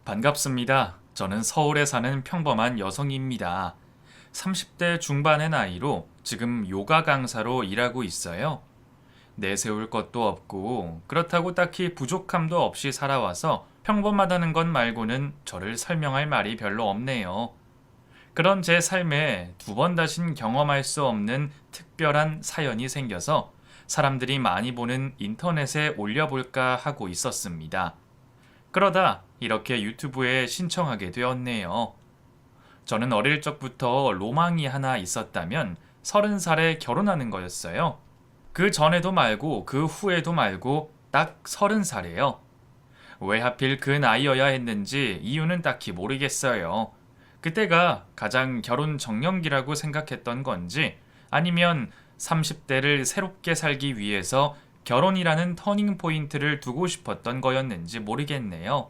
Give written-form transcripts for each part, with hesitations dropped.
반갑습니다. 저는 서울에 사는 평범한 여성입니다. 30대 중반의 나이로 지금 요가 강사로 일하고 있어요. 내세울 것도 없고 그렇다고 딱히 부족함도 없이 살아와서 평범하다는 것 말고는 저를 설명할 말이 별로 없네요. 그런 제 삶에 두 번 다신 경험할 수 없는 특별한 사연이 생겨서 사람들이 많이 보는 인터넷에 올려볼까 하고 있었습니다. 그러다 이렇게 유튜브에 신청하게 되었네요. 저는 어릴 적부터 로망이 하나 있었다면 30살에 결혼하는 거였어요. 그 전에도 말고 그 후에도 말고 딱 30살이에요. 왜 하필 그 나이여야 했는지 이유는 딱히 모르겠어요. 그때가 가장 결혼 정년기라고 생각했던 건지 아니면 30대를 새롭게 살기 위해서 결혼이라는 터닝 포인트를 두고 싶었던 거였는지 모르겠네요.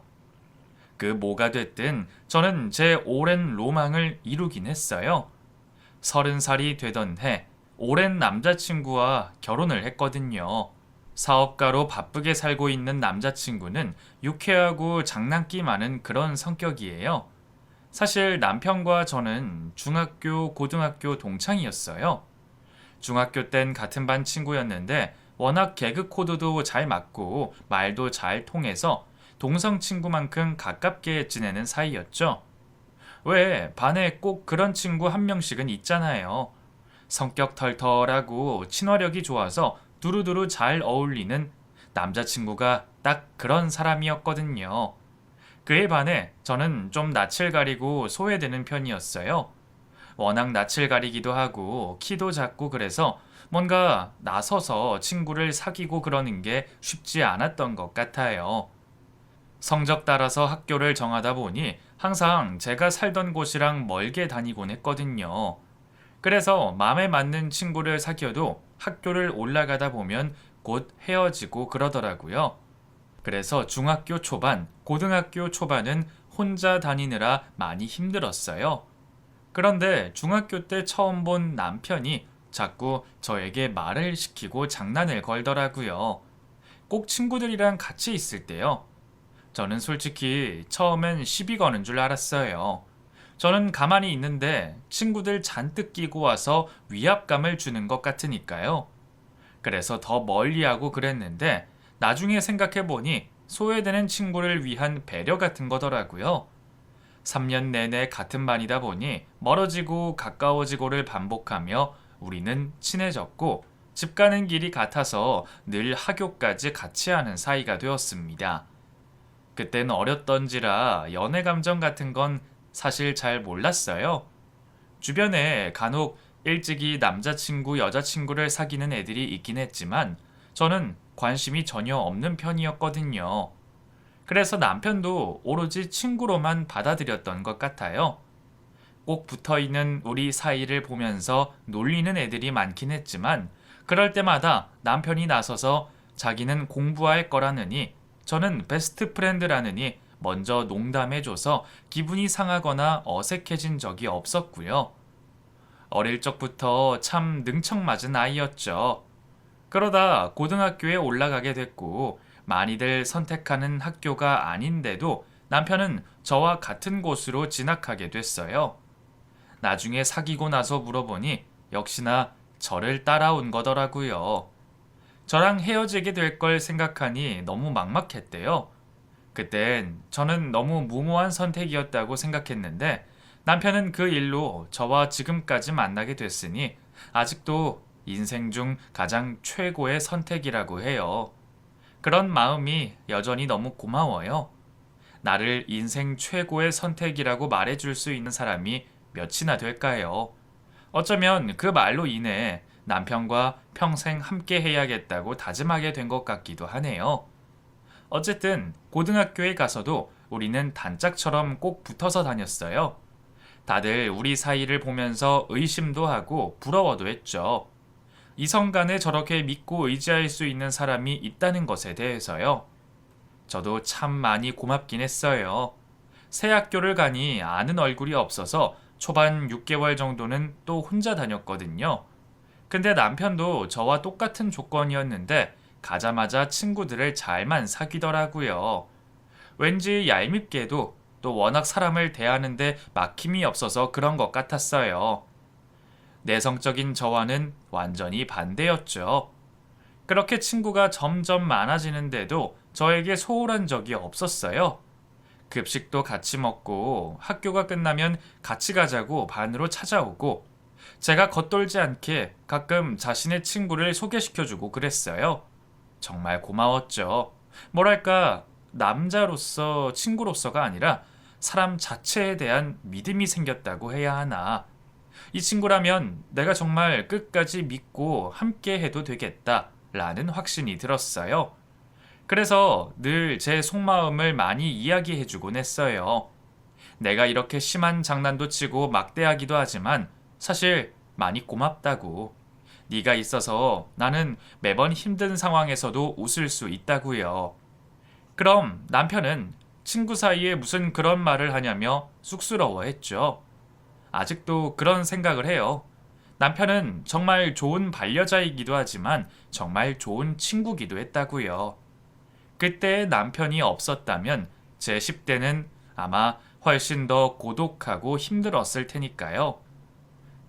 그 뭐가 됐든 저는 제 오랜 로망을 이루긴 했어요. 30살이 되던 해 오랜 남자친구와 결혼을 했거든요. 사업가로 바쁘게 살고 있는 남자친구는 유쾌하고 장난기 많은 그런 성격이에요. 사실 남편과 저는 중학교, 고등학교 동창이었어요. 중학교 땐 같은 반 친구였는데 워낙 개그 코드도 잘 맞고 말도 잘 통해서 동성 친구만큼 가깝게 지내는 사이였죠. 왜 반에 꼭 그런 친구 한 명씩은 있잖아요. 성격 털털하고 친화력이 좋아서 두루두루 잘 어울리는 남자친구가 딱 그런 사람이었거든요. 그에 반해 저는 좀 낯을 가리고 소외되는 편이었어요. 워낙 낯을 가리기도 하고 키도 작고 그래서 뭔가 나서서 친구를 사귀고 그러는 게 쉽지 않았던 것 같아요. 성적 따라서 학교를 정하다 보니 항상 제가 살던 곳이랑 멀게 다니곤 했거든요. 그래서 마음에 맞는 친구를 사귀어도 학교를 올라가다 보면 곧 헤어지고 그러더라고요. 그래서 중학교 초반, 고등학교 초반은 혼자 다니느라 많이 힘들었어요. 그런데 중학교 때 처음 본 남편이 자꾸 저에게 말을 시키고 장난을 걸더라고요. 꼭 친구들이랑 같이 있을 때요. 저는 솔직히 처음엔 시비 거는 줄 알았어요. 저는 가만히 있는데 친구들 잔뜩 끼고 와서 위압감을 주는 것 같으니까요. 그래서 더 멀리하고 그랬는데 나중에 생각해보니 소외되는 친구를 위한 배려 같은 거더라고요. 3년 내내 같은 반이다 보니 멀어지고 가까워지고를 반복하며 우리는 친해졌고 집 가는 길이 같아서 늘 하교까지 같이 하는 사이가 되었습니다. 그땐 어렸던지라 연애 감정 같은 건 사실 잘 몰랐어요. 주변에 간혹 일찍이 남자친구, 여자친구를 사귀는 애들이 있긴 했지만 저는 관심이 전혀 없는 편이었거든요. 그래서 남편도 오로지 친구로만 받아들였던 것 같아요. 꼭 붙어 있는 우리 사이를 보면서 놀리는 애들이 많긴 했지만 그럴 때마다 남편이 나서서 자기는 공부할 거라느니 저는 베스트 프렌드라느니 먼저 농담해줘서 기분이 상하거나 어색해진 적이 없었고요. 어릴 적부터 참 능청맞은 아이였죠. 그러다 고등학교에 올라가게 됐고 많이들 선택하는 학교가 아닌데도 남편은 저와 같은 곳으로 진학하게 됐어요. 나중에 사귀고 나서 물어보니 역시나 저를 따라온 거더라고요. 저랑 헤어지게 될 걸 생각하니 너무 막막했대요. 그땐 저는 너무 무모한 선택이었다고 생각했는데 남편은 그 일로 저와 지금까지 만나게 됐으니 아직도 인생 중 가장 최고의 선택이라고 해요. 그런 마음이 여전히 너무 고마워요. 나를 인생 최고의 선택이라고 말해줄 수 있는 사람이 몇이나 될까요? 어쩌면 그 말로 인해 남편과 평생 함께 해야겠다고 다짐하게 된 것 같기도 하네요. 어쨌든 고등학교에 가서도 우리는 단짝처럼 꼭 붙어서 다녔어요. 다들 우리 사이를 보면서 의심도 하고 부러워도 했죠. 이성 간에 저렇게 믿고 의지할 수 있는 사람이 있다는 것에 대해서요. 저도 참 많이 고맙긴 했어요. 새 학교를 가니 아는 얼굴이 없어서 초반 6개월 정도는 또 혼자 다녔거든요. 근데 남편도 저와 똑같은 조건이었는데 가자마자 친구들을 잘만 사귀더라고요. 왠지 얄밉게도 또 워낙 사람을 대하는데 막힘이 없어서 그런 것 같았어요. 내성적인 저와는 완전히 반대였죠. 그렇게 친구가 점점 많아지는데도 저에게 소홀한 적이 없었어요. 급식도 같이 먹고 학교가 끝나면 같이 가자고 반으로 찾아오고 제가 겉돌지 않게 가끔 자신의 친구를 소개시켜주고 그랬어요. 정말 고마웠죠. 뭐랄까, 남자로서 친구로서가 아니라 사람 자체에 대한 믿음이 생겼다고 해야 하나. 이 친구라면 내가 정말 끝까지 믿고 함께 해도 되겠다 라는 확신이 들었어요. 그래서 늘 제 속마음을 많이 이야기해주곤 했어요. 내가 이렇게 심한 장난도 치고 막대하기도 하지만 사실 많이 고맙다고. 네가 있어서 나는 매번 힘든 상황에서도 웃을 수 있다고요. 그럼 남편은 친구 사이에 무슨 그런 말을 하냐며 쑥스러워했죠. 아직도 그런 생각을 해요. 남편은 정말 좋은 반려자이기도 하지만 정말 좋은 친구기도 했다고요. 그때 남편이 없었다면 제 10대는 아마 훨씬 더 고독하고 힘들었을 테니까요.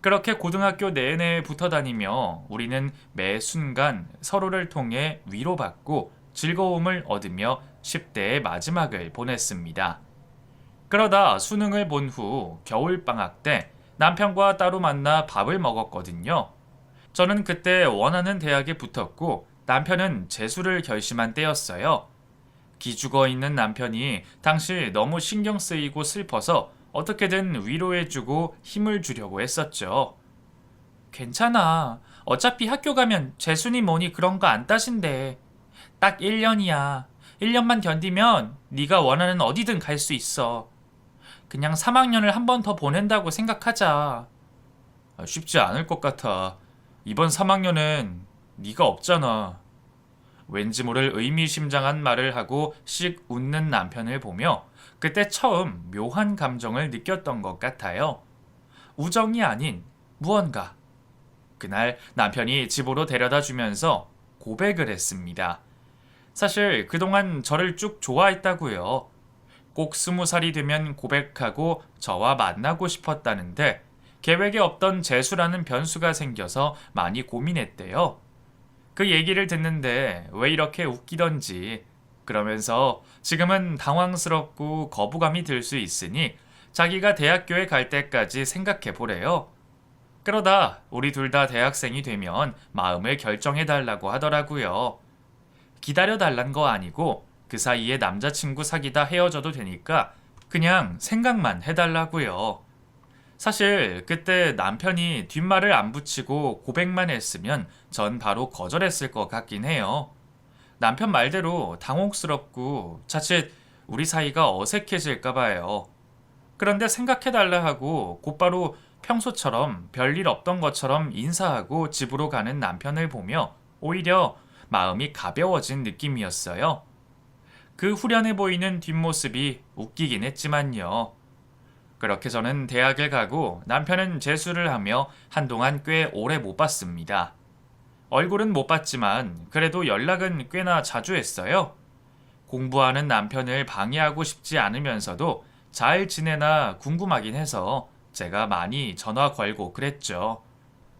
그렇게 고등학교 내내 붙어 다니며 우리는 매 순간 서로를 통해 위로받고 즐거움을 얻으며 10대의 마지막을 보냈습니다. 그러다 수능을 본 후 겨울방학 때 남편과 따로 만나 밥을 먹었거든요. 저는 그때 원하는 대학에 붙었고 남편은 재수를 결심한 때였어요. 기죽어 있는 남편이 당시 너무 신경 쓰이고 슬퍼서 어떻게든 위로해주고 힘을 주려고 했었죠. 괜찮아. 어차피 학교 가면 재수니 뭐니 그런 거 안 따신대. 딱 1년이야. 1년만 견디면 네가 원하는 어디든 갈 수 있어. 그냥 3학년을 한 번 더 보낸다고 생각하자. 쉽지 않을 것 같아. 이번 3학년엔 네가 없잖아. 왠지 모를 의미심장한 말을 하고 씩 웃는 남편을 보며 그때 처음 묘한 감정을 느꼈던 것 같아요. 우정이 아닌 무언가. 그날 남편이 집으로 데려다 주면서 고백을 했습니다. 사실 그동안 저를 쭉 좋아했다고요. 꼭 20살이 되면 고백하고 저와 만나고 싶었다는데 계획에 없던 재수라는 변수가 생겨서 많이 고민했대요. 그 얘기를 듣는데 왜 이렇게 웃기던지 그러면서 지금은 당황스럽고 거부감이 들 수 있으니 자기가 대학교에 갈 때까지 생각해 보래요. 그러다 우리 둘 다 대학생이 되면 마음을 결정해 달라고 하더라고요. 기다려 달란 거 아니고 그 사이에 남자친구 사귀다 헤어져도 되니까 그냥 생각만 해달라고요. 사실 그때 남편이 뒷말을 안 붙이고 고백만 했으면 전 바로 거절했을 것 같긴 해요. 남편 말대로 당혹스럽고 자칫 우리 사이가 어색해질까 봐요. 그런데 생각해달라 하고 곧바로 평소처럼 별일 없던 것처럼 인사하고 집으로 가는 남편을 보며 오히려 마음이 가벼워진 느낌이었어요. 그 후련해 보이는 뒷모습이 웃기긴 했지만요. 그렇게 저는 대학을 가고 남편은 재수를 하며 한동안 꽤 오래 못 봤습니다. 얼굴은 못 봤지만 그래도 연락은 꽤나 자주 했어요. 공부하는 남편을 방해하고 싶지 않으면서도 잘 지내나 궁금하긴 해서 제가 많이 전화 걸고 그랬죠.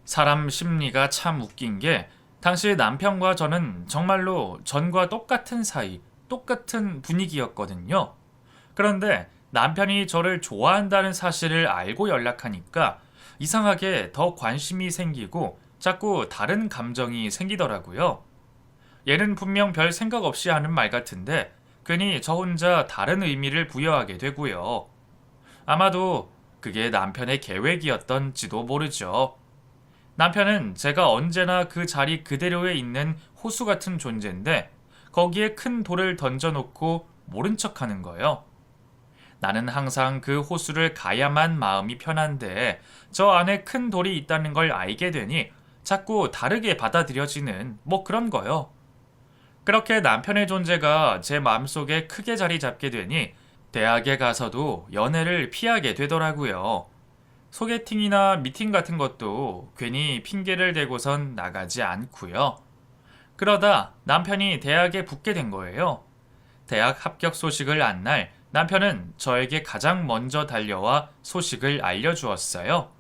사람 심리가 참 웃긴 게 당시 남편과 저는 정말로 전과 똑같은 사이, 똑같은 분위기였거든요. 그런데 남편이 저를 좋아한다는 사실을 알고 연락하니까 이상하게 더 관심이 생기고 자꾸 다른 감정이 생기더라고요. 얘는 분명 별 생각 없이 하는 말 같은데 괜히 저 혼자 다른 의미를 부여하게 되고요. 아마도 그게 남편의 계획이었던지도 모르죠. 남편은 제가 언제나 그 자리 그대로에 있는 호수 같은 존재인데 거기에 큰 돌을 던져놓고 모른 척하는 거예요. 나는 항상 그 호수를 가야만 마음이 편한데 저 안에 큰 돌이 있다는 걸 알게 되니 자꾸 다르게 받아들여지는 뭐 그런 거요. 그렇게 남편의 존재가 제 마음속에 크게 자리 잡게 되니 대학에 가서도 연애를 피하게 되더라고요. 소개팅이나 미팅 같은 것도 괜히 핑계를 대고선 나가지 않고요. 그러다 남편이 대학에 붙게 된 거예요. 대학 합격 소식을 안 날 남편은 저에게 가장 먼저 달려와 소식을 알려주었어요.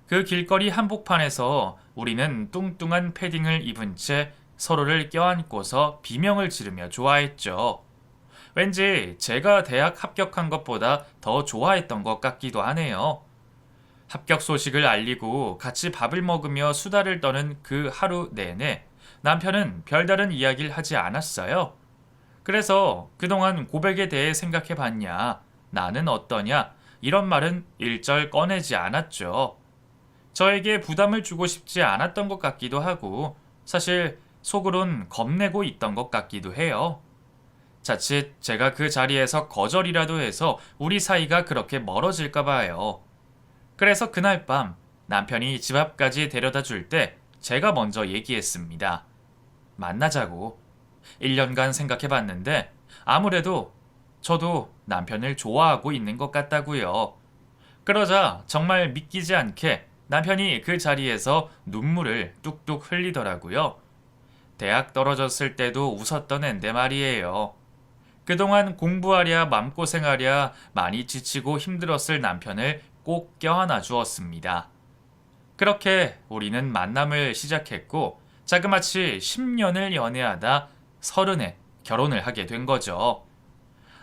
그 길거리 한복판에서 우리는 뚱뚱한 패딩을 입은 채 서로를 껴안고서 비명을 지르며 좋아했죠. 왠지 제가 대학 합격한 것보다 더 좋아했던 것 같기도 하네요. 합격 소식을 알리고 같이 밥을 먹으며 수다를 떠는 그 하루 내내 남편은 별다른 이야기를 하지 않았어요. 그래서 그동안 고백에 대해 생각해 봤냐, 나는 어떠냐, 이런 말은 일절 꺼내지 않았죠. 저에게 부담을 주고 싶지 않았던 것 같기도 하고, 사실 속으론 겁내고 있던 것 같기도 해요. 자칫 제가 그 자리에서 거절이라도 해서 우리 사이가 그렇게 멀어질까 봐요. 그래서 그날 밤 남편이 집 앞까지 데려다 줄 때 제가 먼저 얘기했습니다. 만나자고. 1년간 생각해 봤는데 아무래도 저도 남편을 좋아하고 있는 것 같다고요. 그러자 정말 믿기지 않게 남편이 그 자리에서 눈물을 뚝뚝 흘리더라고요. 대학 떨어졌을 때도 웃었던 앤데 말이에요. 그동안 공부하랴 맘고생하랴 많이 지치고 힘들었을 남편을 꼭 껴안아 주었습니다. 그렇게 우리는 만남을 시작했고 자그마치 10년을 연애하다 30에 결혼을 하게 된 거죠.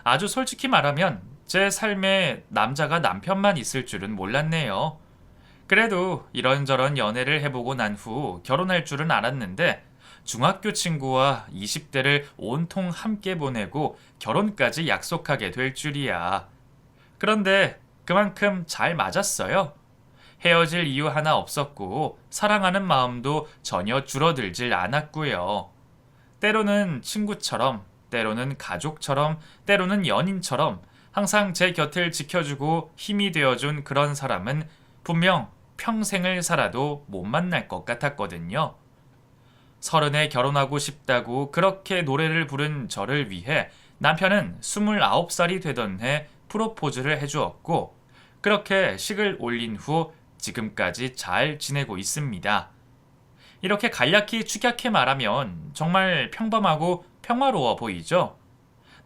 아주 솔직히 말하면 제 삶에 남자가 남편만 있을 줄은 몰랐네요. 그래도 이런저런 연애를 해보고 난 후 결혼할 줄은 알았는데 중학교 친구와 20대를 온통 함께 보내고 결혼까지 약속하게 될 줄이야. 그런데 그만큼 잘 맞았어요. 헤어질 이유 하나 없었고 사랑하는 마음도 전혀 줄어들질 않았고요. 때로는 친구처럼, 때로는 가족처럼, 때로는 연인처럼 항상 제 곁을 지켜주고 힘이 되어준 그런 사람은 분명 평생을 살아도 못 만날 것 같았거든요. 30에 결혼하고 싶다고 그렇게 노래를 부른 저를 위해 남편은 29살이 되던 해 프로포즈를 해주었고, 그렇게 식을 올린 후 지금까지 잘 지내고 있습니다. 이렇게 간략히 축약해 말하면 정말 평범하고 평화로워 보이죠?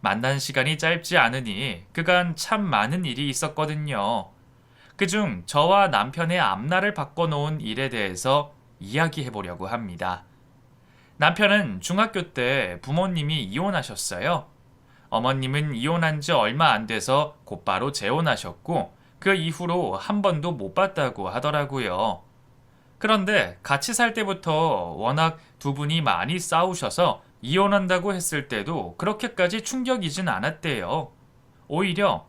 만난 시간이 짧지 않으니 그간 참 많은 일이 있었거든요. 그중 저와 남편의 앞날을 바꿔놓은 일에 대해서 이야기해 보려고 합니다. 남편은 중학교 때 부모님이 이혼하셨어요. 어머님은 이혼한 지 얼마 안 돼서 곧바로 재혼하셨고 그 이후로 한 번도 못 봤다고 하더라고요. 그런데 같이 살 때부터 워낙 두 분이 많이 싸우셔서 이혼한다고 했을 때도 그렇게까지 충격이진 않았대요. 오히려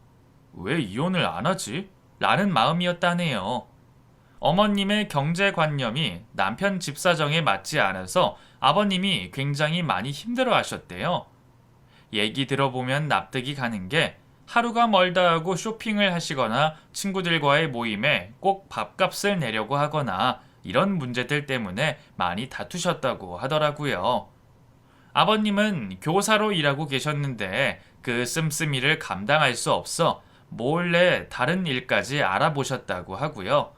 왜 이혼을 안 하지? 라는 마음이었다네요. 어머님의 경제관념이 남편 집 사정에 맞지 않아서 아버님이 굉장히 많이 힘들어 하셨대요. 얘기 들어보면 납득이 가는 게 하루가 멀다 하고 쇼핑을 하시거나 친구들과의 모임에 꼭 밥값을 내려고 하거나 이런 문제들 때문에 많이 다투셨다고 하더라고요. 아버님은 교사로 일하고 계셨는데 그 씀씀이를 감당할 수 없어 몰래 다른 일까지 알아보셨다고 하고요.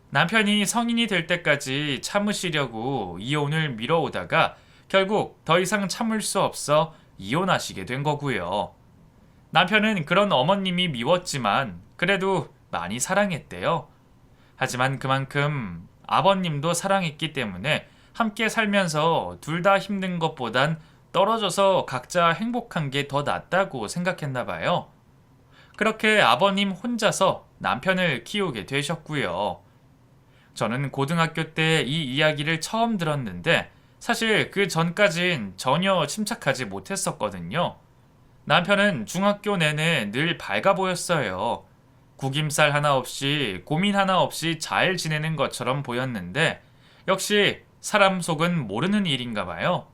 남편이 성인이 될 때까지 참으시려고 이혼을 미뤄오다가 결국 더 이상 참을 수 없어 이혼하시게 된 거고요. 남편은 그런 어머님이 미웠지만 그래도 많이 사랑했대요. 하지만 그만큼 아버님도 사랑했기 때문에 함께 살면서 둘 다 힘든 것보단 떨어져서 각자 행복한 게 더 낫다고 생각했나 봐요. 그렇게 아버님 혼자서 남편을 키우게 되셨고요. 저는 고등학교 때 이 이야기를 처음 들었는데 사실 그 전까진 전혀 침착하지 못했었거든요. 남편은 중학교 내내 늘 밝아 보였어요. 구김살 하나 없이 고민 하나 없이 잘 지내는 것처럼 보였는데 역시 사람 속은 모르는 일인가 봐요.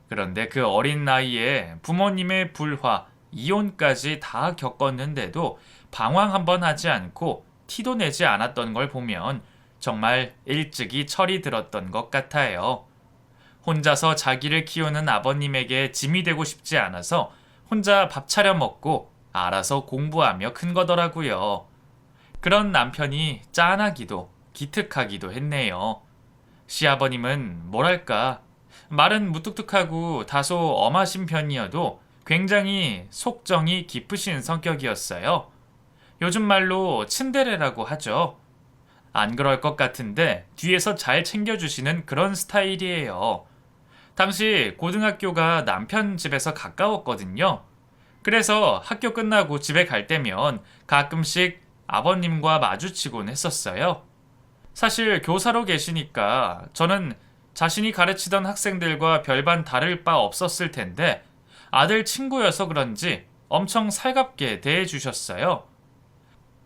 그런데 그 어린 나이에 부모님의 불화, 이혼까지 다 겪었는데도 방황 한번 하지 않고 티도 내지 않았던 걸 보면 정말 일찍이 철이 들었던 것 같아요. 혼자서 자기를 키우는 아버님에게 짐이 되고 싶지 않아서 혼자 밥 차려 먹고 알아서 공부하며 큰 거더라고요. 그런 남편이 짠하기도 기특하기도 했네요. 시아버님은 뭐랄까 말은 무뚝뚝하고 다소 엄하신 편이어도 굉장히 속정이 깊으신 성격이었어요. 요즘 말로 츤데레라고 하죠. 안 그럴 것 같은데 뒤에서 잘 챙겨주시는 그런 스타일이에요. 당시 고등학교가 남편 집에서 가까웠거든요. 그래서 학교 끝나고 집에 갈 때면 가끔씩 아버님과 마주치곤 했었어요. 사실 교사로 계시니까 저는 자신이 가르치던 학생들과 별반 다를 바 없었을 텐데 아들 친구여서 그런지 엄청 살갑게 대해주셨어요.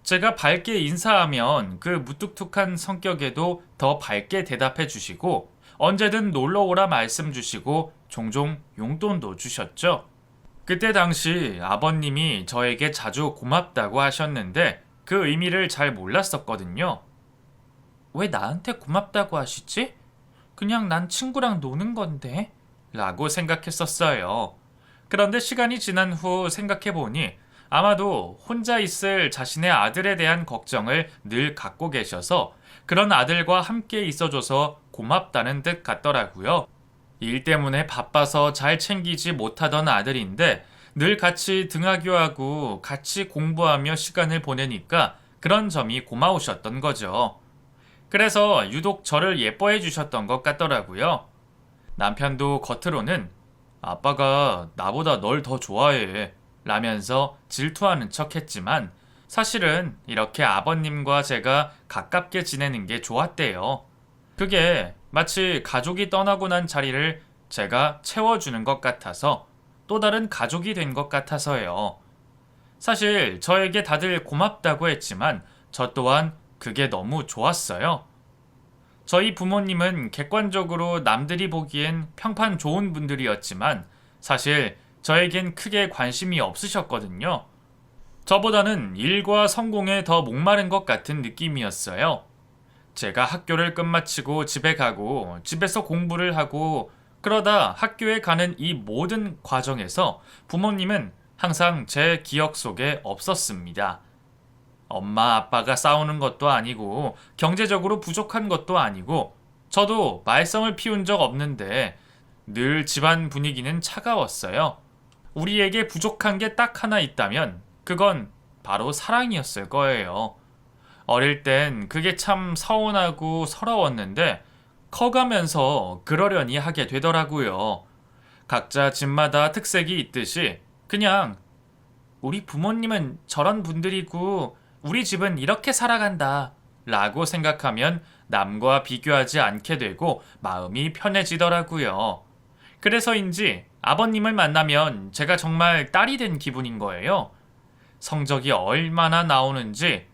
제가 밝게 인사하면 그 무뚝뚝한 성격에도 더 밝게 대답해 주시고 언제든 놀러 오라 말씀 주시고 종종 용돈도 주셨죠. 그때 당시 아버님이 저에게 자주 고맙다고 하셨는데 그 의미를 잘 몰랐었거든요. 왜 나한테 고맙다고 하시지? 그냥 난 친구랑 노는 건데? 라고 생각했었어요. 그런데 시간이 지난 후 생각해보니 아마도 혼자 있을 자신의 아들에 대한 걱정을 늘 갖고 계셔서 그런 아들과 함께 있어줘서 고맙다는 뜻 같더라고요. 일 때문에 바빠서 잘 챙기지 못하던 아들인데 늘 같이 등하교하고 같이 공부하며 시간을 보내니까 그런 점이 고마우셨던 거죠. 그래서 유독 저를 예뻐해 주셨던 것 같더라고요. 남편도 겉으로는 아빠가 나보다 널 더 좋아해 라면서 질투하는 척 했지만 사실은 이렇게 아버님과 제가 가깝게 지내는 게 좋았대요. 그게 마치 가족이 떠나고 난 자리를 제가 채워주는 것 같아서 또 다른 가족이 된 것 같아서요. 사실 저에게 다들 고맙다고 했지만 저 또한 그게 너무 좋았어요. 저희 부모님은 객관적으로 남들이 보기엔 평판 좋은 분들이었지만 사실 저에겐 크게 관심이 없으셨거든요. 저보다는 일과 성공에 더 목마른 것 같은 느낌이었어요. 제가 학교를 끝마치고 집에 가고 집에서 공부를 하고 그러다 학교에 가는 이 모든 과정에서 부모님은 항상 제 기억 속에 없었습니다. 엄마 아빠가 싸우는 것도 아니고 경제적으로 부족한 것도 아니고 저도 말썽을 피운 적 없는데 늘 집안 분위기는 차가웠어요. 우리에게 부족한 게 딱 하나 있다면 그건 바로 사랑이었을 거예요. 어릴 땐 그게 참 서운하고 서러웠는데 커가면서 그러려니 하게 되더라고요. 각자 집마다 특색이 있듯이 그냥 우리 부모님은 저런 분들이고 우리 집은 이렇게 살아간다 라고 생각하면 남과 비교하지 않게 되고 마음이 편해지더라고요. 그래서인지 아버님을 만나면 제가 정말 딸이 된 기분인 거예요. 성적이 얼마나 나오는지,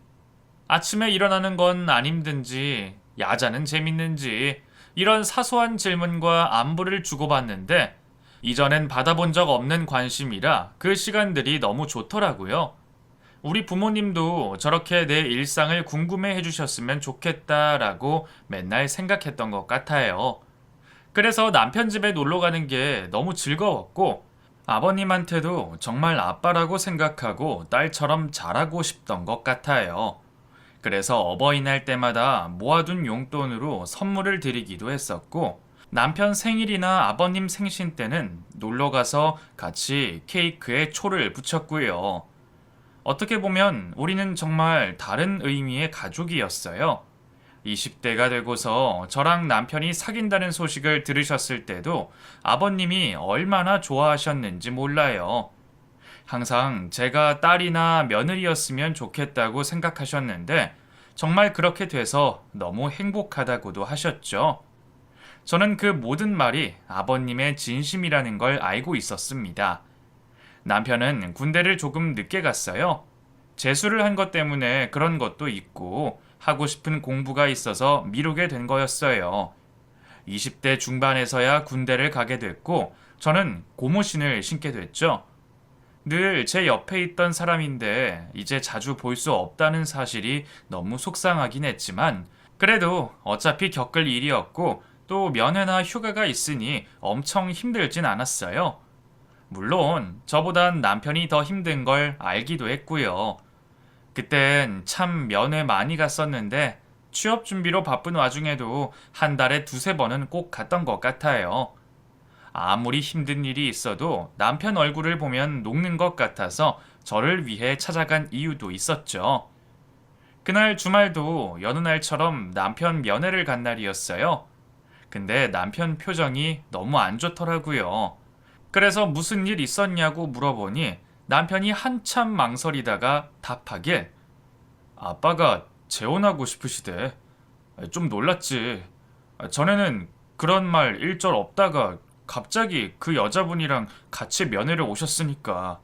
아침에 일어나는 건 안 힘든지, 야자는 재밌는지, 이런 사소한 질문과 안부를 주고받는데 이전엔 받아본 적 없는 관심이라 그 시간들이 너무 좋더라고요. 우리 부모님도 저렇게 내 일상을 궁금해 해주셨으면 좋겠다라고 맨날 생각했던 것 같아요. 그래서 남편 집에 놀러 가는 게 너무 즐거웠고 아버님한테도 정말 아빠라고 생각하고 딸처럼 잘하고 싶던 것 같아요. 그래서 어버이날 때마다 모아둔 용돈으로 선물을 드리기도 했었고 남편 생일이나 아버님 생신 때는 놀러 가서 같이 케이크에 초를 붙였고요. 어떻게 보면 우리는 정말 다른 의미의 가족이었어요. 20대가 되고서 저랑 남편이 사귄다는 소식을 들으셨을 때도 아버님이 얼마나 좋아하셨는지 몰라요. 항상 제가 딸이나 며느리였으면 좋겠다고 생각하셨는데 정말 그렇게 돼서 너무 행복하다고도 하셨죠. 저는 그 모든 말이 아버님의 진심이라는 걸 알고 있었습니다. 남편은 군대를 조금 늦게 갔어요. 재수를 한 것 때문에 그런 것도 있고 하고 싶은 공부가 있어서 미루게 된 거였어요. 20대 중반에서야 군대를 가게 됐고 저는 고무신을 신게 됐죠. 늘 제 옆에 있던 사람인데 이제 자주 볼 수 없다는 사실이 너무 속상하긴 했지만 그래도 어차피 겪을 일이었고 또 면회나 휴가가 있으니 엄청 힘들진 않았어요. 물론 저보단 남편이 더 힘든 걸 알기도 했고요. 그땐 참 면회 많이 갔었는데 취업 준비로 바쁜 와중에도 한 달에 두세 번은 꼭 갔던 것 같아요. 아무리 힘든 일이 있어도 남편 얼굴을 보면 녹는 것 같아서 저를 위해 찾아간 이유도 있었죠. 그날 주말도 여느 날처럼 남편 면회를 간 날이었어요. 근데 남편 표정이 너무 안 좋더라고요. 그래서 무슨 일 있었냐고 물어보니 남편이 한참 망설이다가 답하길 아빠가 재혼하고 싶으시대. 좀 놀랐지. 전에는 그런 말 일절 없다가 갑자기 그 여자분이랑 같이 면회를 오셨으니까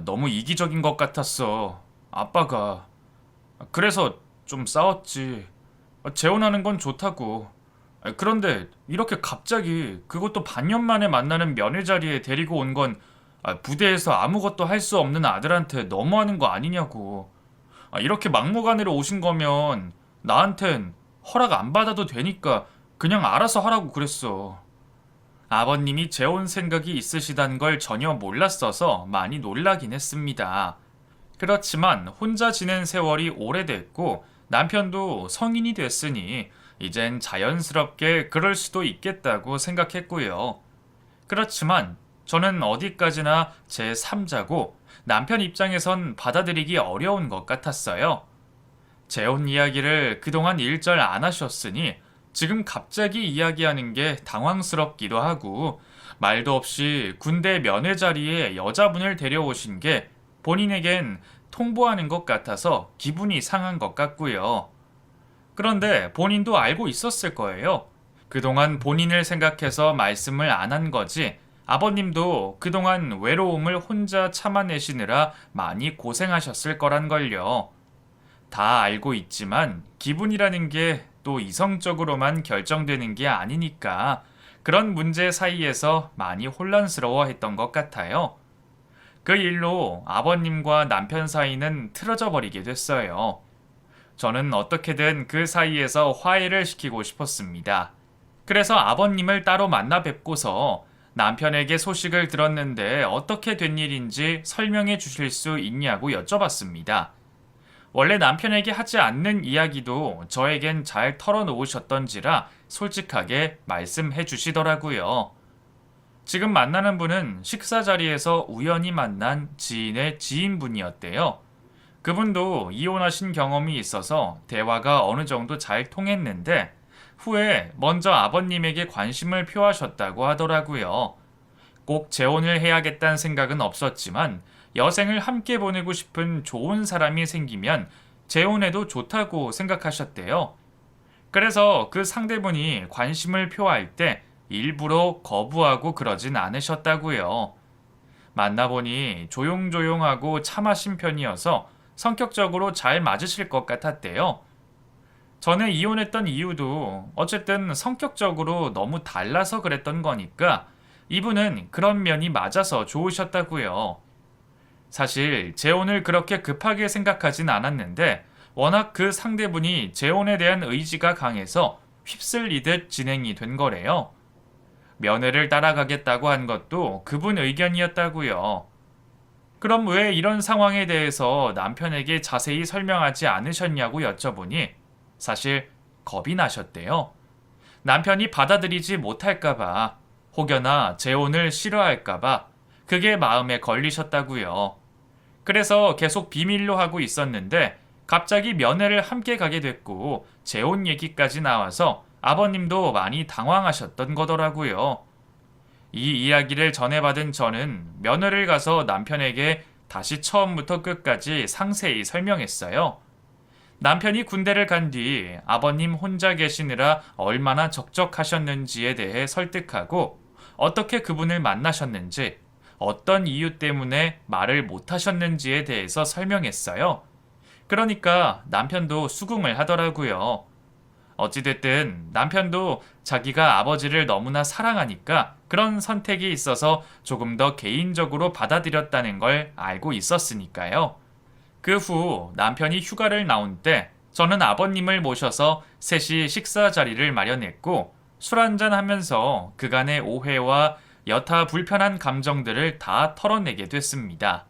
너무 이기적인 것 같았어. 아빠가. 그래서 좀 싸웠지. 재혼하는 건 좋다고. 그런데 이렇게 갑자기 그것도 반년 만에 만나는 면회 자리에 데리고 온 건 부대에서 아무것도 할 수 없는 아들한테 너무하는 거 아니냐고. 이렇게 막무가내로 오신 거면 나한텐 허락 안 받아도 되니까 그냥 알아서 하라고 그랬어. 아버님이 재혼 생각이 있으시단 걸 전혀 몰랐어서 많이 놀라긴 했습니다. 그렇지만 혼자 지낸 세월이 오래됐고 남편도 성인이 됐으니 이젠 자연스럽게 그럴 수도 있겠다고 생각했고요. 그렇지만 저는 어디까지나 제 3자고 남편 입장에선 받아들이기 어려운 것 같았어요. 재혼 이야기를 그동안 일절 안 하셨으니 지금 갑자기 이야기하는 게 당황스럽기도 하고 말도 없이 군대 면회 자리에 여자분을 데려오신 게 본인에겐 통보하는 것 같아서 기분이 상한 것 같고요. 그런데 본인도 알고 있었을 거예요. 그동안 본인을 생각해서 말씀을 안 한 거지 아버님도 그동안 외로움을 혼자 참아내시느라 많이 고생하셨을 거란 걸요. 다 알고 있지만 기분이라는 게 또 이성적으로만 결정되는 게 아니니까 그런 문제 사이에서 많이 혼란스러워 했던 것 같아요. 그 일로 아버님과 남편 사이는 틀어져 버리게 됐어요. 저는 어떻게든 그 사이에서 화해를 시키고 싶었습니다. 그래서 아버님을 따로 만나 뵙고서 남편에게 소식을 들었는데 어떻게 된 일인지 설명해 주실 수 있냐고 여쭤봤습니다. 원래 남편에게 하지 않는 이야기도 저에겐 잘 털어놓으셨던지라 솔직하게 말씀해 주시더라고요. 지금 만나는 분은 식사 자리에서 우연히 만난 지인의 지인분이었대요. 그분도 이혼하신 경험이 있어서 대화가 어느 정도 잘 통했는데 후에 먼저 아버님에게 관심을 표하셨다고 하더라고요. 꼭 재혼을 해야겠다는 생각은 없었지만 여생을 함께 보내고 싶은 좋은 사람이 생기면 재혼해도 좋다고 생각하셨대요. 그래서 그 상대분이 관심을 표할 때 일부러 거부하고 그러진 않으셨다고요. 만나보니 조용조용하고 참하신 편이어서 성격적으로 잘 맞으실 것 같았대요. 전에 이혼했던 이유도 어쨌든 성격적으로 너무 달라서 그랬던 거니까 이분은 그런 면이 맞아서 좋으셨다고요. 사실 재혼을 그렇게 급하게 생각하진 않았는데 워낙 그 상대분이 재혼에 대한 의지가 강해서 휩쓸리듯 진행이 된 거래요. 면회를 따라가겠다고 한 것도 그분 의견이었다고요. 그럼 왜 이런 상황에 대해서 남편에게 자세히 설명하지 않으셨냐고 여쭤보니 사실 겁이 나셨대요. 남편이 받아들이지 못할까봐 혹여나 재혼을 싫어할까봐 그게 마음에 걸리셨다고요. 그래서 계속 비밀로 하고 있었는데 갑자기 면회를 함께 가게 됐고 재혼 얘기까지 나와서 아버님도 많이 당황하셨던 거더라고요. 이 이야기를 전해받은 저는 면회를 가서 남편에게 다시 처음부터 끝까지 상세히 설명했어요. 남편이 군대를 간 뒤 아버님 혼자 계시느라 얼마나 적적하셨는지에 대해 설득하고 어떻게 그분을 만나셨는지 어떤 이유 때문에 말을 못하셨는지에 대해서 설명했어요. 그러니까 남편도 수긍을 하더라고요. 어찌됐든 남편도 자기가 아버지를 너무나 사랑하니까 그런 선택이 있어서 조금 더 개인적으로 받아들였다는 걸 알고 있었으니까요. 그 후 남편이 휴가를 나온 때 저는 아버님을 모셔서 셋이 식사 자리를 마련했고 술 한잔 하면서 그간의 오해와 여타 불편한 감정들을 다 털어내게 됐습니다.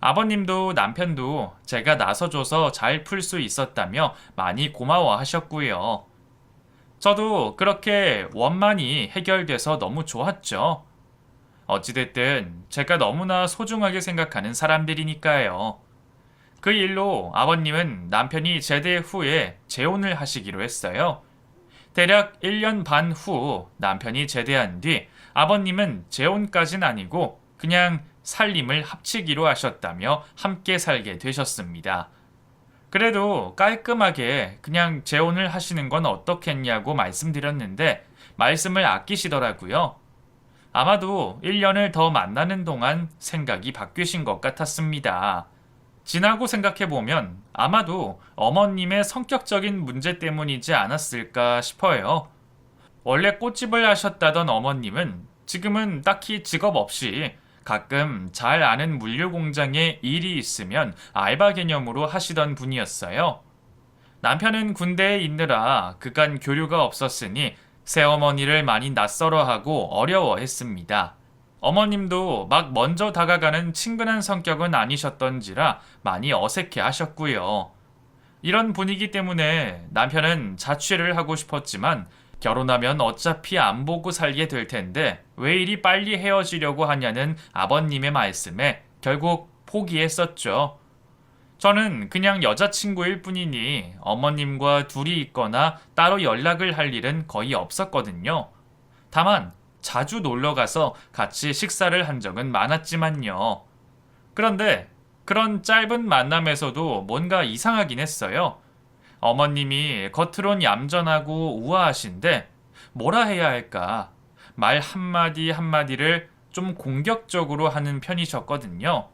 아버님도 남편도 제가 나서줘서 잘 풀 수 있었다며 많이 고마워하셨고요. 저도 그렇게 원만히 해결돼서 너무 좋았죠. 어찌됐든 제가 너무나 소중하게 생각하는 사람들이니까요. 그 일로 아버님은 남편이 제대 후에 재혼을 하시기로 했어요. 대략 1년 반 후 남편이 제대한 뒤 아버님은 재혼까진 아니고 그냥 살림을 합치기로 하셨다며 함께 살게 되셨습니다. 그래도 깔끔하게 그냥 재혼을 하시는 건 어떻겠냐고 말씀드렸는데 말씀을 아끼시더라고요. 아마도 1년을 더 만나는 동안 생각이 바뀌신 것 같았습니다. 지나고 생각해보면 아마도 어머님의 성격적인 문제 때문이지 않았을까 싶어요. 원래 꽃집을 하셨다던 어머님은 지금은 딱히 직업 없이 가끔 잘 아는 물류 공장에 일이 있으면 알바 개념으로 하시던 분이었어요. 남편은 군대에 있느라 그간 교류가 없었으니 새어머니를 많이 낯설어하고 어려워했습니다. 어머님도 막 먼저 다가가는 친근한 성격은 아니셨던지라 많이 어색해 하셨고요. 이런 분위기 때문에 남편은 자취를 하고 싶었지만 결혼하면 어차피 안 보고 살게 될 텐데 왜 이리 빨리 헤어지려고 하냐는 아버님의 말씀에 결국 포기했었죠. 저는 그냥 여자친구일 뿐이니 어머님과 둘이 있거나 따로 연락을 할 일은 거의 없었거든요. 다만 자주 놀러 가서 같이 식사를 한 적은 많았지만요. 그런데 그런 짧은 만남에서도 뭔가 이상하긴 했어요. 어머님이 겉으론 얌전하고 우아하신데 뭐라 해야 할까? 말 한마디 한마디를 좀 공격적으로 하는 편이셨거든요.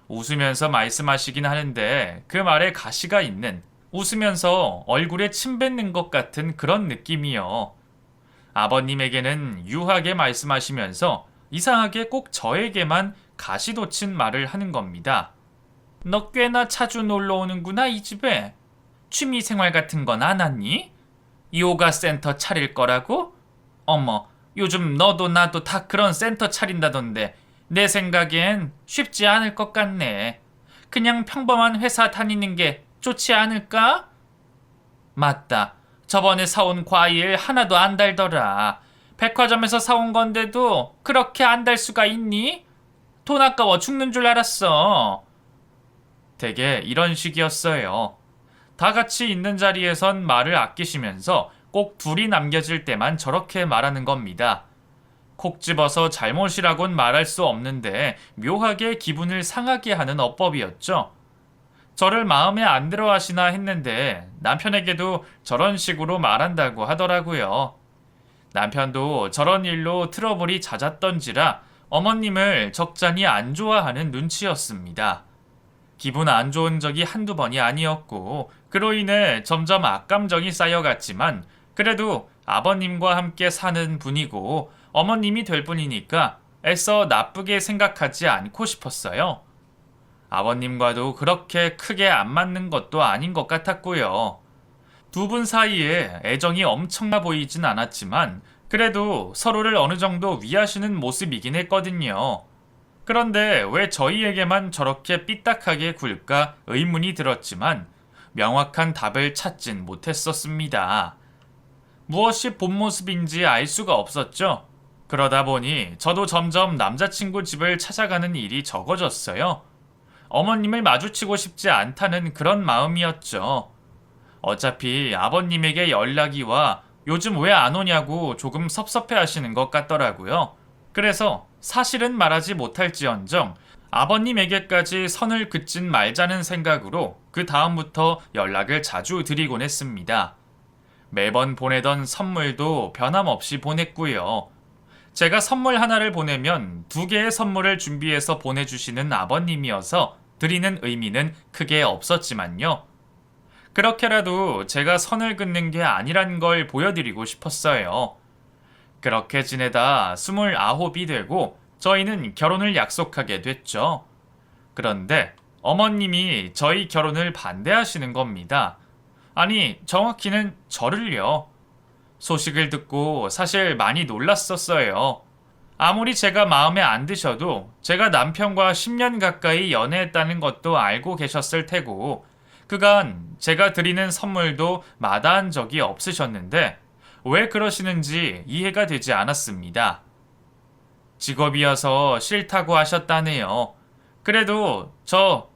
웃으면서 말씀하시긴 하는데 그 말에 가시가 있는, 웃으면서 얼굴에 침 뱉는 것 같은 그런 느낌이요. 아버님에게는 유하게 말씀하시면서 이상하게 꼭 저에게만 가시돋친 말을 하는 겁니다. 너 꽤나 자주 놀러 오는구나 이 집에. 취미생활 같은 건 안 하니? 요가 센터 차릴 거라고? 어머, 요즘 너도 나도 다 그런 센터 차린다던데 내 생각엔 쉽지 않을 것 같네. 그냥 평범한 회사 다니는 게 좋지 않을까? 맞다. 저번에 사온 과일 하나도 안 달더라. 백화점에서 사온 건데도 그렇게 안 달 수가 있니? 돈 아까워 죽는 줄 알았어. 되게 이런 식이었어요. 다 같이 있는 자리에선 말을 아끼시면서 꼭 둘이 남겨질 때만 저렇게 말하는 겁니다. 콕 집어서 잘못이라곤 말할 수 없는데 묘하게 기분을 상하게 하는 어법이었죠. 저를 마음에 안 들어 하시나 했는데 남편에게도 저런 식으로 말한다고 하더라고요. 남편도 저런 일로 트러블이 잦았던지라 어머님을 적잖이 안 좋아하는 눈치였습니다. 기분 안 좋은 적이 한두 번이 아니었고 그로 인해 점점 악감정이 쌓여갔지만 그래도 아버님과 함께 사는 분이고 어머님이 될 뿐이니까 애써 나쁘게 생각하지 않고 싶었어요. 아버님과도 그렇게 크게 안 맞는 것도 아닌 것 같았고요. 두 분 사이에 애정이 엄청나 보이진 않았지만 그래도 서로를 어느 정도 위하시는 모습이긴 했거든요. 그런데 왜 저희에게만 저렇게 삐딱하게 굴까 의문이 들었지만 명확한 답을 찾진 못했었습니다. 무엇이 본 모습인지 알 수가 없었죠. 그러다 보니 저도 점점 남자친구 집을 찾아가는 일이 적어졌어요. 어머님을 마주치고 싶지 않다는 그런 마음이었죠. 어차피 아버님에게 연락이 와 요즘 왜 안 오냐고 조금 섭섭해 하시는 것 같더라고요. 그래서 사실은 말하지 못할지언정 아버님에게까지 선을 긋진 말자는 생각으로 그 다음부터 연락을 자주 드리곤 했습니다. 매번 보내던 선물도 변함없이 보냈고요. 제가 선물 하나를 보내면 2개의 선물을 준비해서 보내주시는 아버님이어서 드리는 의미는 크게 없었지만요. 그렇게라도 제가 선을 긋는 게 아니란 걸 보여드리고 싶었어요. 그렇게 지내다 29이 되고 저희는 결혼을 약속하게 됐죠. 그런데 어머님이 저희 결혼을 반대하시는 겁니다. 아니, 정확히는 저를요. 소식을 듣고 사실 많이 놀랐었어요. 아무리 제가 마음에 안 드셔도 제가 남편과 10년 가까이 연애했다는 것도 알고 계셨을 테고 그간 제가 드리는 선물도 마다한 적이 없으셨는데 왜 그러시는지 이해가 되지 않았습니다. 직업이어서 싫다고 하셨다네요. 그래도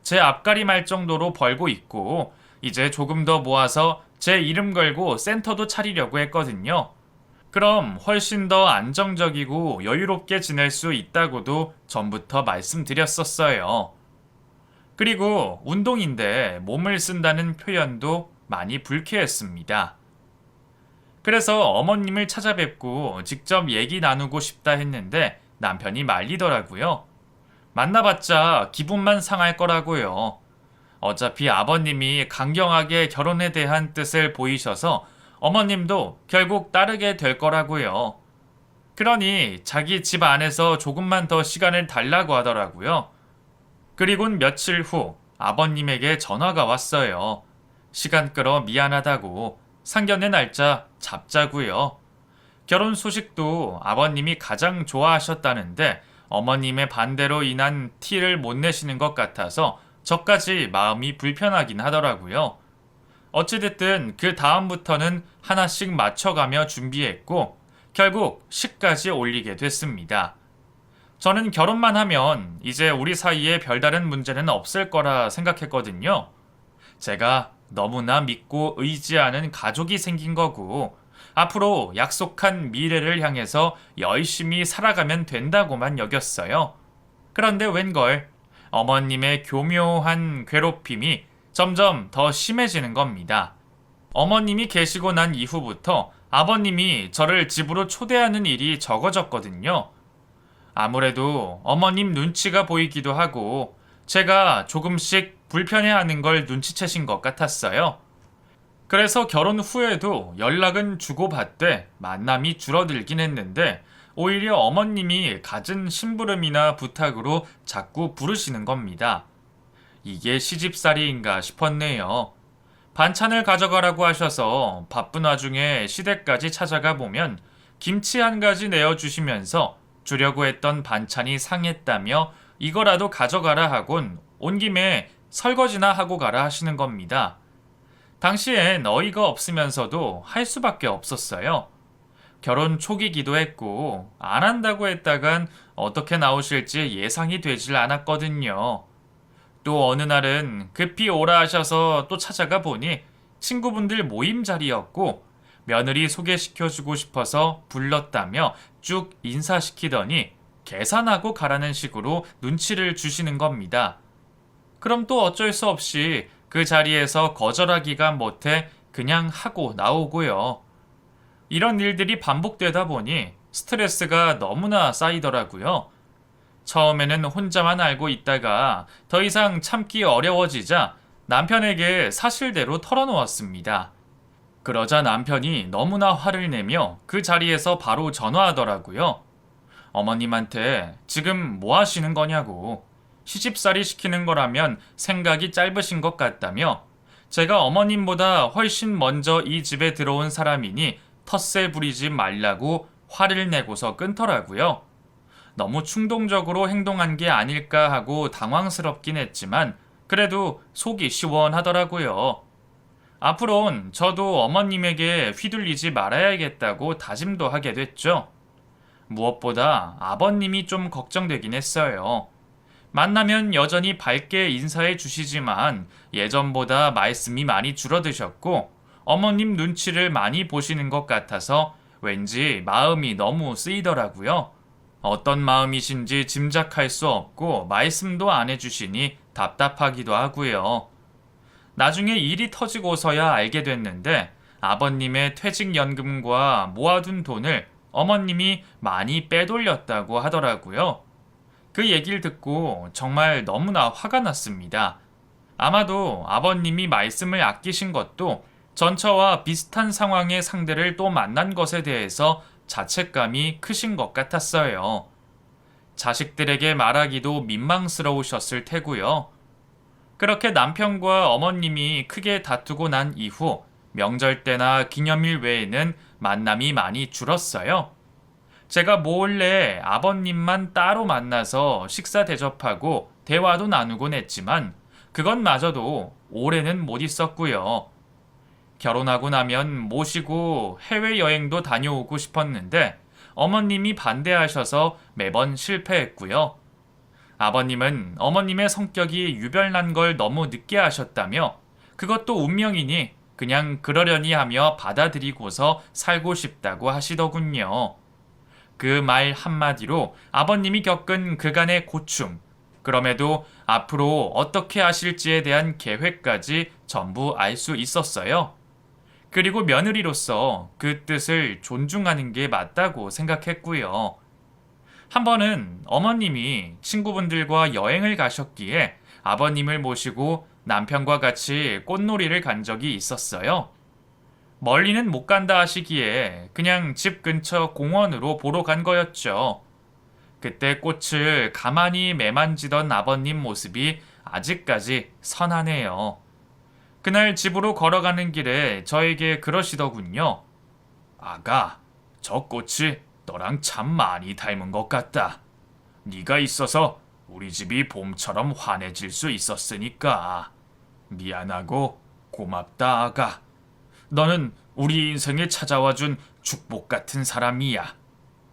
제 앞가림 할 정도로 벌고 있고 이제 조금 더 모아서 제 이름 걸고 센터도 차리려고 했거든요. 그럼 훨씬 더 안정적이고 여유롭게 지낼 수 있다고도 전부터 말씀드렸었어요. 그리고 운동인데 몸을 쓴다는 표현도 많이 불쾌했습니다. 그래서 어머님을 찾아뵙고 직접 얘기 나누고 싶다 했는데 남편이 말리더라고요. 만나봤자 기분만 상할 거라고요. 어차피 아버님이 강경하게 결혼에 대한 뜻을 보이셔서 어머님도 결국 따르게 될 거라고요. 그러니 자기 집 안에서 조금만 더 시간을 달라고 하더라고요. 그리곤 며칠 후 아버님에게 전화가 왔어요. 시간 끌어 미안하다고 상견례 날짜 잡자고요. 결혼 소식도 아버님이 가장 좋아하셨다는데 어머님의 반대로 인한 티를 못 내시는 것 같아서 저까지 마음이 불편하긴 하더라고요. 어찌됐든 그 다음부터는 하나씩 맞춰가며 준비했고 결국 식까지 올리게 됐습니다. 저는 결혼만 하면 이제 우리 사이에 별다른 문제는 없을 거라 생각했거든요. 제가 너무나 믿고 의지하는 가족이 생긴 거고 앞으로 약속한 미래를 향해서 열심히 살아가면 된다고만 여겼어요. 그런데 웬걸 어머님의 교묘한 괴롭힘이 점점 더 심해지는 겁니다. 어머님이 계시고 난 이후부터 아버님이 저를 집으로 초대하는 일이 적어졌거든요. 아무래도 어머님 눈치가 보이기도 하고 제가 조금씩 불편해하는 걸 눈치채신 것 같았어요. 그래서 결혼 후에도 연락은 주고받되 만남이 줄어들긴 했는데 오히려 어머님이 갖은 심부름이나 부탁으로 자꾸 부르시는 겁니다. 이게 시집살이인가 싶었네요. 반찬을 가져가라고 하셔서 바쁜 와중에 시댁까지 찾아가 보면 김치 한 가지 내어주시면서 주려고 했던 반찬이 상했다며 이거라도 가져가라 하곤 온 김에 설거지나 하고 가라 하시는 겁니다. 당시엔 어이가 없으면서도 할 수밖에 없었어요. 결혼 초기기도 했고 안 한다고 했다간 어떻게 나오실지 예상이 되질 않았거든요. 또 어느 날은 급히 오라 하셔서 또 찾아가 보니 친구분들 모임 자리였고 며느리 소개시켜주고 싶어서 불렀다며 쭉 인사시키더니 계산하고 가라는 식으로 눈치를 주시는 겁니다. 그럼 또 어쩔 수 없이 그 자리에서 거절하기가 못해 그냥 하고 나오고요. 이런 일들이 반복되다 보니 스트레스가 너무나 쌓이더라고요. 처음에는 혼자만 알고 있다가 더 이상 참기 어려워지자 남편에게 사실대로 털어놓았습니다. 그러자 남편이 너무나 화를 내며 그 자리에서 바로 전화하더라고요. 어머님한테 지금 뭐 하시는 거냐고. 시집살이 시키는 거라면 생각이 짧으신 것 같다며 제가 어머님보다 훨씬 먼저 이 집에 들어온 사람이니 텃세 부리지 말라고 화를 내고서 끊더라고요. 너무 충동적으로 행동한 게 아닐까 하고 당황스럽긴 했지만 그래도 속이 시원하더라고요. 앞으론 저도 어머님에게 휘둘리지 말아야겠다고 다짐도 하게 됐죠. 무엇보다 아버님이 좀 걱정되긴 했어요. 만나면 여전히 밝게 인사해 주시지만 예전보다 말씀이 많이 줄어드셨고 어머님 눈치를 많이 보시는 것 같아서 왠지 마음이 너무 쓰이더라고요. 어떤 마음이신지 짐작할 수 없고 말씀도 안 해주시니 답답하기도 하고요. 나중에 일이 터지고서야 알게 됐는데 아버님의 퇴직연금과 모아둔 돈을 어머님이 많이 빼돌렸다고 하더라고요. 그 얘기를 듣고 정말 너무나 화가 났습니다. 아마도 아버님이 말씀을 아끼신 것도 전처와 비슷한 상황의 상대를 또 만난 것에 대해서 자책감이 크신 것 같았어요. 자식들에게 말하기도 민망스러우셨을 테고요. 그렇게 남편과 어머님이 크게 다투고 난 이후 명절 때나 기념일 외에는 만남이 많이 줄었어요. 제가 몰래 아버님만 따로 만나서 식사 대접하고 대화도 나누곤 했지만 그것마저도 오래는 못 있었고요. 결혼하고 나면 모시고 해외여행도 다녀오고 싶었는데 어머님이 반대하셔서 매번 실패했고요. 아버님은 어머님의 성격이 유별난 걸 너무 늦게 하셨다며 그것도 운명이니 그냥 그러려니 하며 받아들이고서 살고 싶다고 하시더군요. 그 말 한마디로 아버님이 겪은 그간의 고충, 그럼에도 앞으로 어떻게 하실지에 대한 계획까지 전부 알 수 있었어요. 그리고 며느리로서 그 뜻을 존중하는 게 맞다고 생각했고요. 한 번은 어머님이 친구분들과 여행을 가셨기에 아버님을 모시고 남편과 같이 꽃놀이를 간 적이 있었어요. 멀리는 못 간다 하시기에 그냥 집 근처 공원으로 보러 간 거였죠. 그때 꽃을 가만히 매만지던 아버님 모습이 아직까지 선하네요. 그날 집으로 걸어가는 길에 저에게 그러시더군요. 아가, 저 꽃이 너랑 참 많이 닮은 것 같다. 네가 있어서 우리 집이 봄처럼 환해질 수 있었으니까. 미안하고 고맙다, 아가. 너는 우리 인생에 찾아와준 축복 같은 사람이야.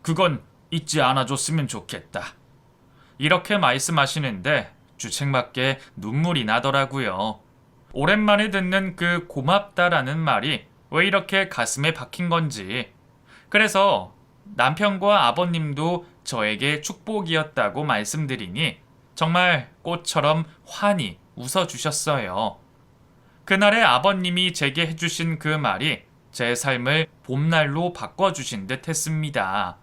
그건 잊지 않아줬으면 좋겠다. 이렇게 말씀하시는데 주책맞게 눈물이 나더라고요. 오랜만에 듣는 그 고맙다라는 말이 왜 이렇게 가슴에 박힌 건지. 그래서 남편과 아버님도 저에게 축복이었다고 말씀드리니 정말 꽃처럼 환히 웃어주셨어요. 그날의 아버님이 제게 해주신 그 말이 제 삶을 봄날로 바꿔주신 듯 했습니다.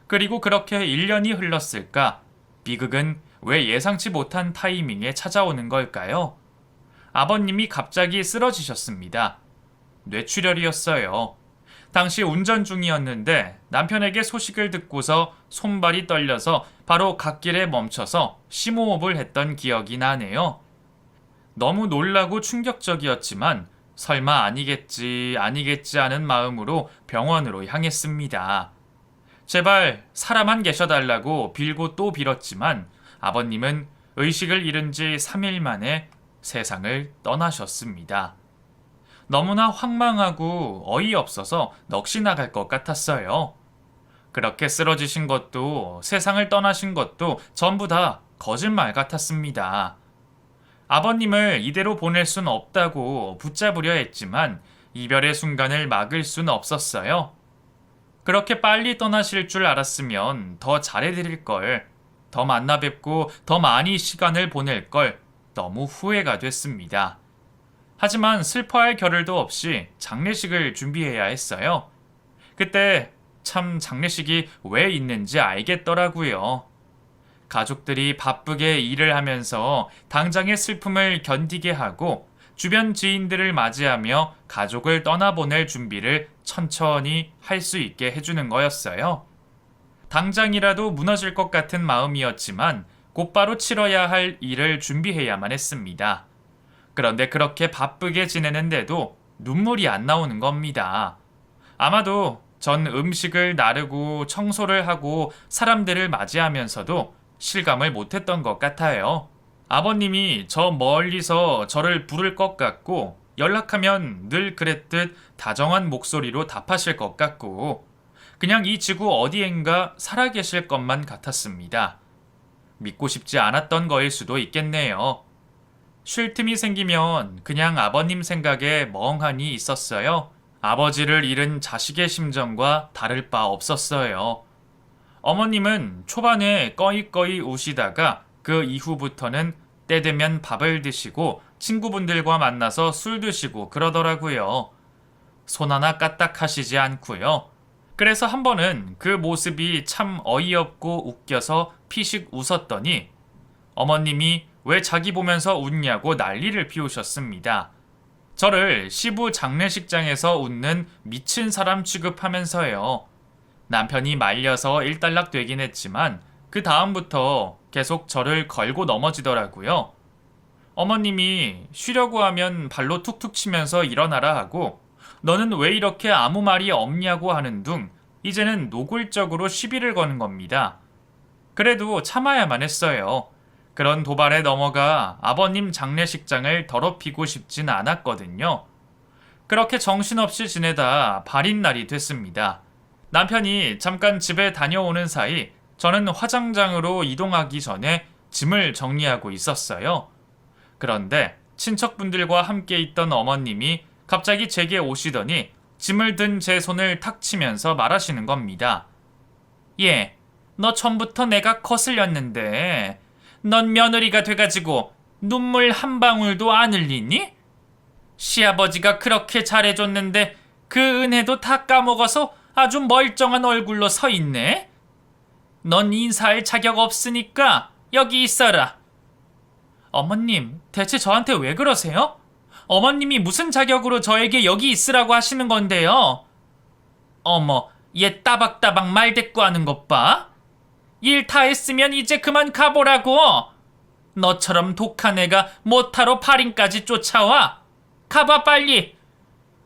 그리고 그렇게 1년이 흘렀을까? 비극은 왜 예상치 못한 타이밍에 찾아오는 걸까요? 아버님이 갑자기 쓰러지셨습니다. 뇌출혈이었어요. 당시 운전 중이었는데 남편에게 소식을 듣고서 손발이 떨려서 바로 갓길에 멈춰서 심호흡을 했던 기억이 나네요. 너무 놀라고 충격적이었지만 설마 아니겠지 하는 마음으로 병원으로 향했습니다. 제발 사람만 계셔달라고 빌고 또 빌었지만 아버님은 의식을 잃은 지 3일 만에 세상을 떠나셨습니다. 너무나 황망하고 어이없어서 넋이 나갈 것 같았어요. 그렇게 쓰러지신 것도 세상을 떠나신 것도 전부 다 거짓말 같았습니다. 아버님을 이대로 보낼 순 없다고 붙잡으려 했지만 이별의 순간을 막을 순 없었어요. 그렇게 빨리 떠나실 줄 알았으면 더 잘해드릴 걸, 더 만나 뵙고 더 많이 시간을 보낼 걸 너무 후회가 됐습니다. 하지만 슬퍼할 겨를도 없이 장례식을 준비해야 했어요. 그때 참 장례식이 왜 있는지 알겠더라고요. 가족들이 바쁘게 일을 하면서 당장의 슬픔을 견디게 하고 주변 지인들을 맞이하며 가족을 떠나보낼 준비를 천천히 할 수 있게 해주는 거였어요. 당장이라도 무너질 것 같은 마음이었지만 곧바로 치러야 할 일을 준비해야만 했습니다. 그런데 그렇게 바쁘게 지내는데도 눈물이 안 나오는 겁니다. 아마도 전 음식을 나르고 청소를 하고 사람들을 맞이하면서도 실감을 못했던 것 같아요. 아버님이 저 멀리서 저를 부를 것 같고 연락하면 늘 그랬듯 다정한 목소리로 답하실 것 같고 그냥 이 지구 어디엔가 살아계실 것만 같았습니다. 믿고 싶지 않았던 거일 수도 있겠네요. 쉴 틈이 생기면 그냥 아버님 생각에 멍하니 있었어요. 아버지를 잃은 자식의 심정과 다를 바 없었어요. 어머님은 초반에 꺼이꺼이 우시다가 그 이후부터는 때 되면 밥을 드시고 친구분들과 만나서 술 드시고 그러더라고요. 손 하나 까딱하시지 않고요. 그래서 한 번은 그 모습이 참 어이없고 웃겨서 피식 웃었더니 어머님이 왜 자기 보면서 웃냐고 난리를 피우셨습니다. 저를 시부 장례식장에서 웃는 미친 사람 취급하면서요. 남편이 말려서 일단락 되긴 했지만 그 다음부터 계속 저를 걸고 넘어지더라고요. 어머님이 쉬려고 하면 발로 툭툭 치면서 일어나라 하고 너는 왜 이렇게 아무 말이 없냐고 하는 둥 이제는 노골적으로 시비를 거는 겁니다. 그래도 참아야만 했어요. 그런 도발에 넘어가 아버님 장례식장을 더럽히고 싶진 않았거든요. 그렇게 정신없이 지내다 발인 날이 됐습니다. 남편이 잠깐 집에 다녀오는 사이 저는 화장장으로 이동하기 전에 짐을 정리하고 있었어요. 그런데 친척분들과 함께 있던 어머님이 갑자기 제게 오시더니 짐을 든 제 손을 탁 치면서 말하시는 겁니다. 예, 너 전부터 내가 거슬렸는데 넌 며느리가 돼가지고 눈물 한 방울도 안 흘리니? 시아버지가 그렇게 잘해줬는데 그 은혜도 다 까먹어서 아주 멀쩡한 얼굴로 서 있네. 넌 인사할 자격 없으니까 여기 있어라. 어머님, 대체 저한테 왜 그러세요? 어머님이 무슨 자격으로 저에게 여기 있으라고 하시는 건데요? 어머, 얘 따박따박 말대꾸하는 것 봐. 일 다 했으면 이제 그만 가보라고. 너처럼 독한 애가 못하러 발인까지 쫓아와. 가봐 빨리.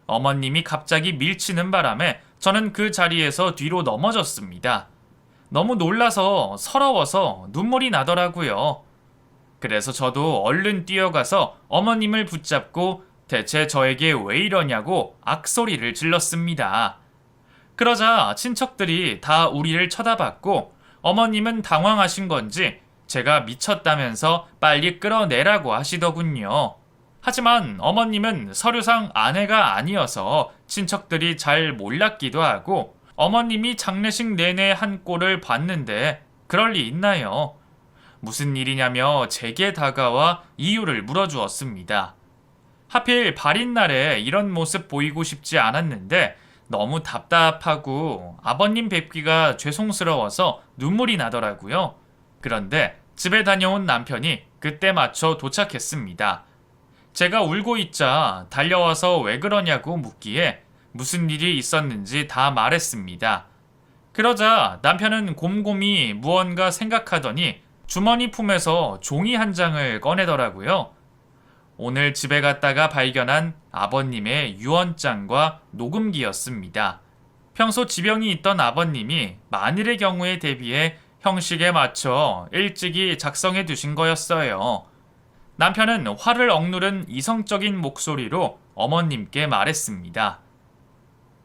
어머님이 갑자기 밀치는 바람에 저는 그 자리에서 뒤로 넘어졌습니다. 너무 놀라서 서러워서 눈물이 나더라고요. 그래서 저도 얼른 뛰어가서 어머님을 붙잡고 대체 저에게 왜 이러냐고 악소리를 질렀습니다. 그러자 친척들이 다 우리를 쳐다봤고 어머님은 당황하신 건지 제가 미쳤다면서 빨리 끌어내라고 하시더군요. 하지만 어머님은 서류상 아내가 아니어서 친척들이 잘 몰랐기도 하고 어머님이 장례식 내내 한 꼴을 봤는데 그럴 리 있나요? 무슨 일이냐며 제게 다가와 이유를 물어주었습니다. 하필 발인 날에 이런 모습 보이고 싶지 않았는데 너무 답답하고 아버님 뵙기가 죄송스러워서 눈물이 나더라고요. 그런데 집에 다녀온 남편이 그때 맞춰 도착했습니다. 제가 울고 있자 달려와서 왜 그러냐고 묻기에 무슨 일이 있었는지 다 말했습니다. 그러자 남편은 곰곰이 무언가 생각하더니 주머니 품에서 종이 한 장을 꺼내더라고요. 오늘 집에 갔다가 발견한 아버님의 유언장과 녹음기였습니다. 평소 지병이 있던 아버님이 만일의 경우에 대비해 형식에 맞춰 일찍이 작성해 두신 거였어요. 남편은 화를 억누른 이성적인 목소리로 어머님께 말했습니다.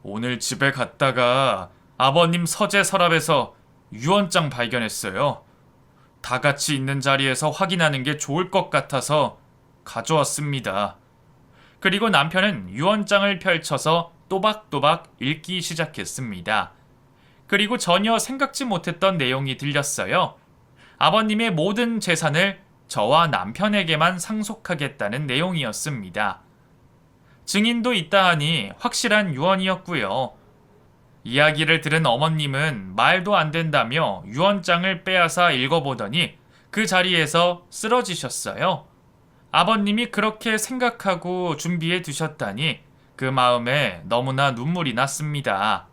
오늘 집에 갔다가 아버님 서재 서랍에서 유언장 발견했어요. 다 같이 있는 자리에서 확인하는 게 좋을 것 같아서 가져왔습니다. 그리고 남편은 유언장을 펼쳐서 또박또박 읽기 시작했습니다. 그리고 전혀 생각지 못했던 내용이 들렸어요. 아버님의 모든 재산을 저와 남편에게만 상속하겠다는 내용이었습니다. 증인도 있다 하니 확실한 유언이었고요. 이야기를 들은 어머님은 말도 안 된다며 유언장을 빼앗아 읽어보더니 그 자리에서 쓰러지셨어요. 아버님이 그렇게 생각하고 준비해 두셨다니 그 마음에 너무나 눈물이 났습니다.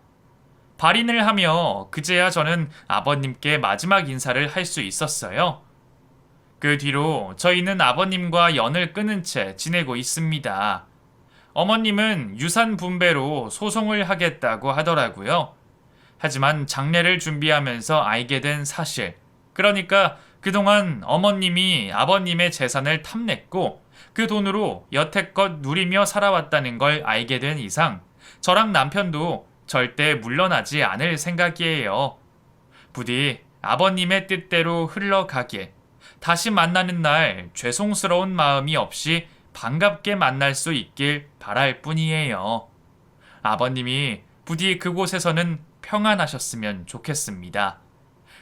발인을 하며 그제야 저는 아버님께 마지막 인사를 할 수 있었어요. 그 뒤로 저희는 아버님과 연을 끊은 채 지내고 있습니다. 어머님은 유산 분배로 소송을 하겠다고 하더라고요. 하지만 장례를 준비하면서 알게 된 사실, 그러니까 그동안 어머님이 아버님의 재산을 탐냈고 그 돈으로 여태껏 누리며 살아왔다는 걸 알게 된 이상 저랑 남편도 절대 물러나지 않을 생각이에요. 부디 아버님의 뜻대로 흘러가게, 다시 만나는 날 죄송스러운 마음이 없이 반갑게 만날 수 있길 바랄 뿐이에요. 아버님이 부디 그곳에서는 평안하셨으면 좋겠습니다.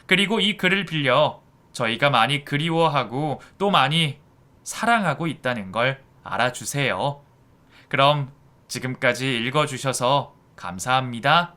그리고 이 글을 빌려 저희가 많이 그리워하고 또 많이 사랑하고 있다는 걸 알아주세요. 그럼 지금까지 읽어주셔서 감사합니다.